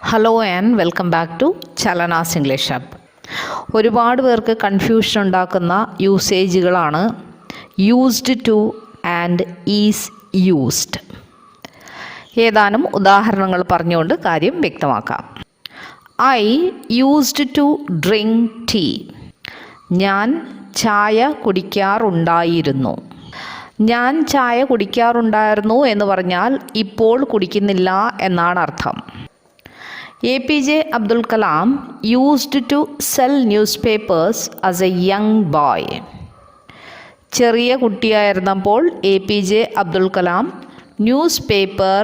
Hello and welcome back to Chalana's English hub. ഒരുപാട് പേർക്ക് confusion ഉണ്ടാക്കുന്ന യൂസേജുകളാണ് used to and is used. ഏതാനും ഉദാഹരണങ്ങൾ പറഞ്ഞുകൊണ്ട് കാര്യം വ്യക്തമാക്കാം. I used to drink tea. ഞാൻ ചായ കുടിക്കാറുണ്ടായിരുന്നു. ഞാൻ ചായ കുടിക്കാറുണ്ടായിരുന്നു എന്ന് പറഞ്ഞാൽ ഇപ്പോൾ കുടിക്കുന്നില്ല എന്നാണ് അർത്ഥം. APJ Abdul Kalam used to sell newspapers as a young boy. ചെറിയ കുട്ടിയായിരുന്നപ്പോൾ APJ Abdul Kalam newspaper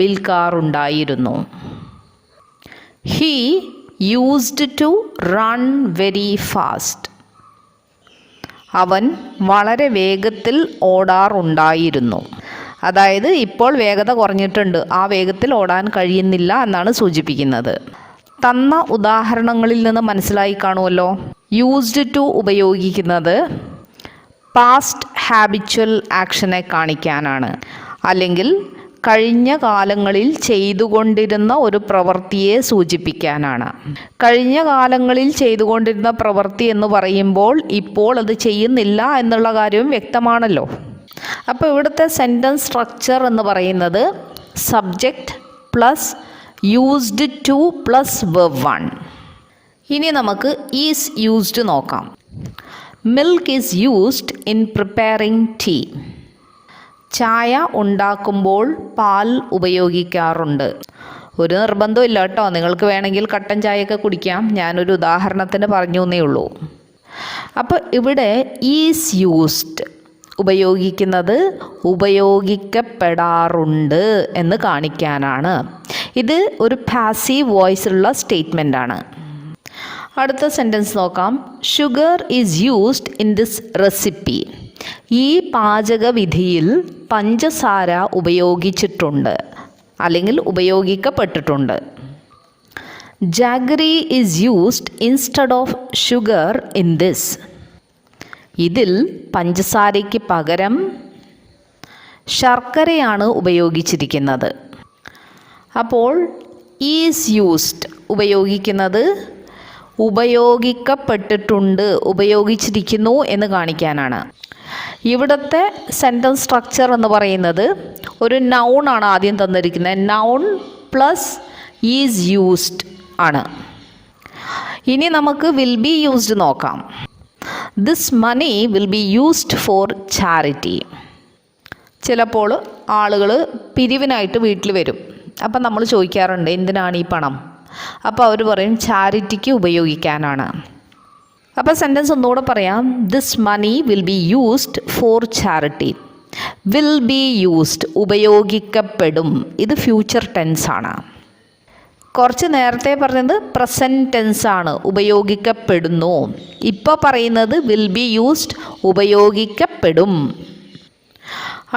വിൽക്കാറുണ്ടായിരുന്നു. He used to run very fast. അവൻ വളരെ വേഗത്തിൽ ഓടാറുണ്ടായിരുന്നു. അതായത് ഇപ്പോൾ വേഗത കുറഞ്ഞിട്ടുണ്ട്, ആ വേഗത്തിൽ ഓടാൻ കഴിയുന്നില്ല എന്നാണ് സൂചിപ്പിക്കുന്നത്. തന്ന ഉദാഹരണങ്ങളിൽ നിന്ന് മനസ്സിലായി കാണുമല്ലോ. യൂസ്ഡ് ടു ഉപയോഗിക്കുന്നത് പാസ്റ്റ് ഹാബിച്വൽ ആക്ഷനെ കാണിക്കാനാണ്, അല്ലെങ്കിൽ കഴിഞ്ഞ കാലങ്ങളിൽ ചെയ്തുകൊണ്ടിരുന്ന ഒരു പ്രവൃത്തിയെ സൂചിപ്പിക്കാനാണ്. കഴിഞ്ഞ കാലങ്ങളിൽ ചെയ്തുകൊണ്ടിരുന്ന പ്രവൃത്തി എന്ന് പറയുമ്പോൾ ഇപ്പോൾ അത് ചെയ്യുന്നില്ല എന്നുള്ള കാര്യവും വ്യക്തമാണല്ലോ. അപ്പോൾ ഇവിടുത്തെ സെൻറ്റൻസ് സ്ട്രക്ചർ എന്ന് പറയുന്നത് subject plus used to plus verb 1. ഇനി നമുക്ക് ഈസ് യൂസ്ഡ് നോക്കാം. Milk is used in preparing tea. ചായ ഉണ്ടാക്കുമ്പോൾ പാൽ ഉപയോഗിക്കാറുണ്ട്. ഒരു നിർബന്ധമില്ല കേട്ടോ, നിങ്ങൾക്ക് വേണമെങ്കിൽ കട്ടൻ ചായയൊക്കെ കുടിക്കാം. ഞാനൊരു ഉദാഹരണത്തിന് പറഞ്ഞു എന്നേ ഉള്ളൂ. അപ്പോൾ ഇവിടെ ഈസ് യൂസ്ഡ് ഉപയോഗിക്കുന്നത് ഉപയോഗിക്കപ്പെടാറുണ്ട് എന്ന് കാണിക്കാനാണ്. ഇത് ഒരു പാസീവ് വോയിസുള്ള സ്റ്റേറ്റ്മെൻ്റ് ആണ്. അടുത്ത സെൻറ്റൻസ് നോക്കാം. Sugar is used in this recipe. ഈ പാചകവിധിയിൽ പഞ്ചസാര ഉപയോഗിച്ചിട്ടുണ്ട് അല്ലെങ്കിൽ ഉപയോഗിക്കപ്പെട്ടിട്ടുണ്ട്. Jaggery is used instead of sugar in this. ഇതിൽ പഞ്ചസാരയ്ക്ക് പകരം ശർക്കരയാണ് ഉപയോഗിച്ചിരിക്കുന്നത്. അപ്പോൾ ഈസ് യൂസ്ഡ് ഉപയോഗിക്കുന്നത് ഉപയോഗിക്കപ്പെട്ടിട്ടുണ്ട്, ഉപയോഗിച്ചിരിക്കുന്നു എന്ന് കാണിക്കാനാണ്. ഇവിടുത്തെ സെൻറ്റൻസ് സ്ട്രക്ചർ എന്ന് പറയുന്നത് ഒരു നൗൺ ആണ് ആദ്യം തന്നിരിക്കുന്നത്. നൗൺ പ്ലസ് ഈസ് യൂസ്ഡ് ആണ്. ഇനി നമുക്ക് വിൽ ബി യൂസ്ഡ് നോക്കാം. This money will be used for charity. ചിലപ്പോൾ ആളുകൾ പിരിവിനായിട്ട് വീട്ടിൽ വരും. അപ്പം നമ്മൾ ചോദിക്കാറുണ്ട് എന്തിനാണ് ഈ പണം? അപ്പോൾ അവർ പറയും ചാരിറ്റിക്ക് ഉപയോഗിക്കാനാണ്. അപ്പോൾ സെൻറ്റൻസ് ഒന്നുകൂടെ പറയാം. This money will be used for charity. Will be used ഉപയോഗിക്കപ്പെടും. ഇത് ഫ്യൂച്ചർ ടെൻസ് ആണ്. കുറച്ച് നേരത്തെ പറഞ്ഞത് പ്രസൻറ്റ് ടെൻസ് ആണ്, ഉപയോഗിക്കപ്പെടുന്നു. ഇപ്പോൾ പറയുന്നത് വിൽ ബി യൂസ്ഡ് ഉപയോഗിക്കപ്പെടും.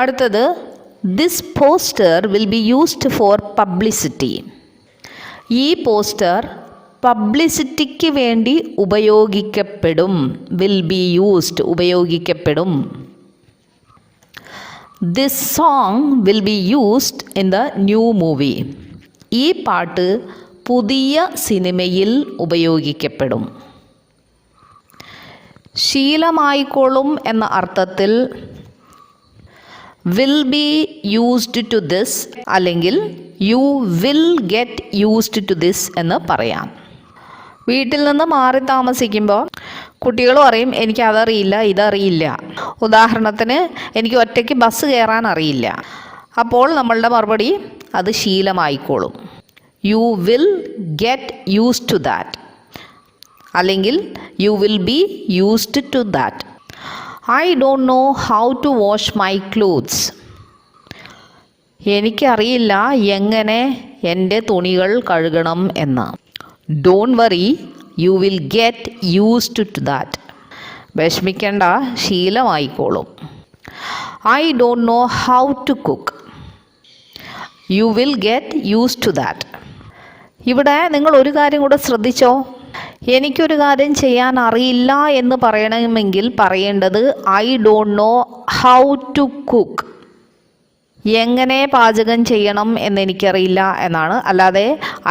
അടുത്തത് this poster will be used for publicity. ഈ പോസ്റ്റർ പബ്ലിസിറ്റിക്ക് വേണ്ടി ഉപയോഗിക്കപ്പെടും. വിൽ ബി യൂസ്ഡ് ഉപയോഗിക്കപ്പെടും. This song will be used in the new movie. ഈ പാട്ട് പുതിയ സിനിമയിൽ ഉപയോഗിക്കപ്പെടും. ശീലമായിക്കോളും എന്ന അർത്ഥത്തിൽ will be used to this അല്ലെങ്കിൽ you will get used to this എന്ന് പറയാം. വീട്ടിൽ നിന്ന് മാറി താമസിക്കുമ്പോൾ കുട്ടികൾ പറയും എനിക്ക് അതറിയില്ല ഇതറിയില്ല. ഉദാഹരണത്തിന് എനിക്ക് ഒറ്റയ്ക്ക് ബസ് കയറാൻ അറിയില്ല. അപ്പോൾ നമ്മളുടെ മറുപടി അത് ശീലമായിക്കോളും. You will get used to that അല്ലെങ്കിൽ you will be used to that. I don't know how to wash my clothes. എനിക്കറിയില്ല എങ്ങനെ എൻ്റെ തുണികൾ കഴുകണം എന്ന്. Don't worry you will get used to that. വിഷമിക്കേണ്ട, ശീലമായിക്കോളും. I don't know how to cook. You will get used to that. ഇവിടെ നിങ്ങൾ ഒരു കാര്യം കൂടെ ശ്രദ്ധിച്ചോ. എനിക്കൊരു കാര്യം ചെയ്യാൻ അറിയില്ല എന്ന് പറയണമെങ്കിൽ പറയേണ്ടത് I don't know how to cook. എങ്ങനെ പാചകം ചെയ്യണം എന്നെനിക്കറിയില്ല എന്നാണ്, അല്ലാതെ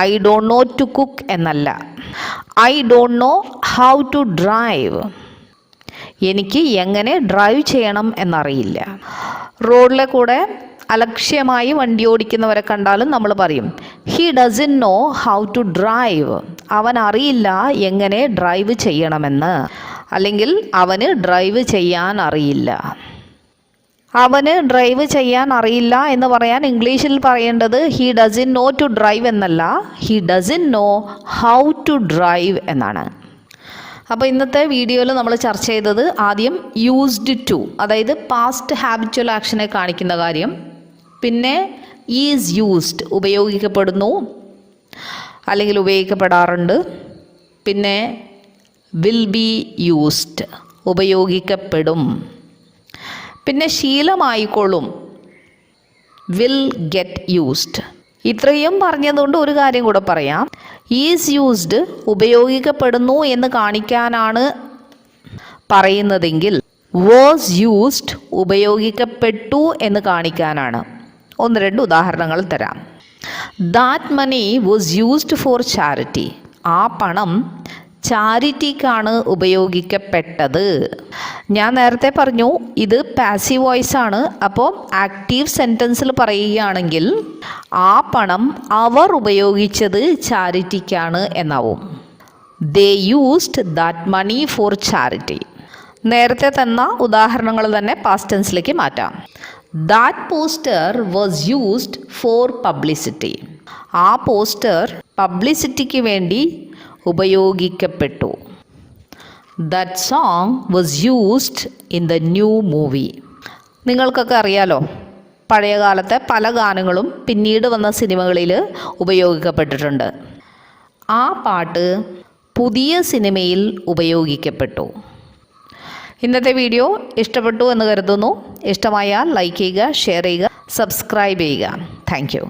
I don't know to cook എന്നല്ല. I don't know how to drive. എനിക്ക് എങ്ങനെ ഡ്രൈവ് ചെയ്യണം എന്നറിയില്ല. റോഡിലെ കൂടെ അലക്ഷ്യമായി വണ്ടി ഓടിക്കുന്നവരെ കണ്ടാലും നമ്മൾ പറയും he doesn't know how to drive. അവൻ അറിയില്ല എങ്ങനെ ഡ്രൈവ് ചെയ്യണമെന്ന്, അല്ലെങ്കിൽ അവന് ഡ്രൈവ് ചെയ്യാൻ അറിയില്ല. അവന് ഡ്രൈവ് ചെയ്യാൻ അറിയില്ല എന്ന് പറയാൻ ഇംഗ്ലീഷിൽ പറയേണ്ടത് he doesn't know to drive എന്നല്ല, he doesn't know how to drive എന്നാണ്. അപ്പോൾ ഇന്നത്തെ വീഡിയോയിൽ നമ്മൾ ചർച്ച ചെയ്തത് ആദ്യം യൂസ്ഡ് ടു, അതായത് പാസ്റ്റ് ഹാബിച്വൽ ആക്ഷനെ കാണിക്കുന്ന കാര്യം. പിന്നെ ഈസ് യൂസ്ഡ്, ഉപയോഗിക്കപ്പെടുന്നു അല്ലെങ്കിൽ ഉപയോഗിക്കപ്പെടാറുണ്ട്. പിന്നെ വിൽ ബി യൂസ്ഡ്, ഉപയോഗിക്കപ്പെടും. പിന്നെ ശീലമായിക്കൊള്ളും, വിൽ ഗെറ്റ് യൂസ്ഡ്. ഇത്രയും പറഞ്ഞതുകൊണ്ട് ഒരു കാര്യം കൂടെ പറയാം. ഈസ് യൂസ്ഡ് ഉപയോഗിക്കപ്പെടുന്നു എന്ന് കാണിക്കാനാണ് പറയുന്നതെങ്കിൽ വാസ് യൂസ്ഡ് ഉപയോഗിക്കപ്പെട്ടു എന്ന് കാണിക്കാനാണ്. 1-2 ഉദാഹരണങ്ങൾ തരാം. That money was used for charity. ആ പണം ചാരിറ്റിക്കാണ് ഉപയോഗിക്കപ്പെട്ടത്. ഞാൻ നേരത്തെ പറഞ്ഞു ഇത് പാസീവ് വോയിസ് ആണ്. അപ്പോൾ ആക്റ്റീവ് സെൻറ്റൻസിൽ പറയുകയാണെങ്കിൽ ആ പണം അവർ ഉപയോഗിച്ചത് ചാരിറ്റിക്കാണ് എന്നാവും. They used that money for charity. നേരത്തെ തന്ന ഉദാഹരണങ്ങൾ തന്നെ പാസ്റ്റ് ടെൻസിലേക്ക് മാറ്റാം. That poster was used for publicity. ആ പോസ്റ്റർ പബ്ലിസിറ്റിക്ക് വേണ്ടി ഉപയോഗിക്കപ്പെട്ടു. That song was used in the new movie. നിങ്ങൾക്കൊക്കെ അറിയാലോ, പഴയ കാലത്തെ പല ഗാനങ്ങളും പിന്നീട് വന്ന സിനിമകളിൽ ഉപയോഗിക്കപ്പെട്ടിട്ടുണ്ട്. ആ പാട്ട് പുതിയ സിനിമയിൽ ഉപയോഗിക്കപ്പെട്ടു. ഇന്നത്തെ വീഡിയോ ഇഷ്ടപ്പെട്ടു എന്ന് കരുതുന്നു. ഇഷ്ടമായാൽ ലൈക്ക് ചെയ്യുക, ഷെയർ ചെയ്യുക, സബ്സ്ക്രൈബ് ചെയ്യുക. Thank you.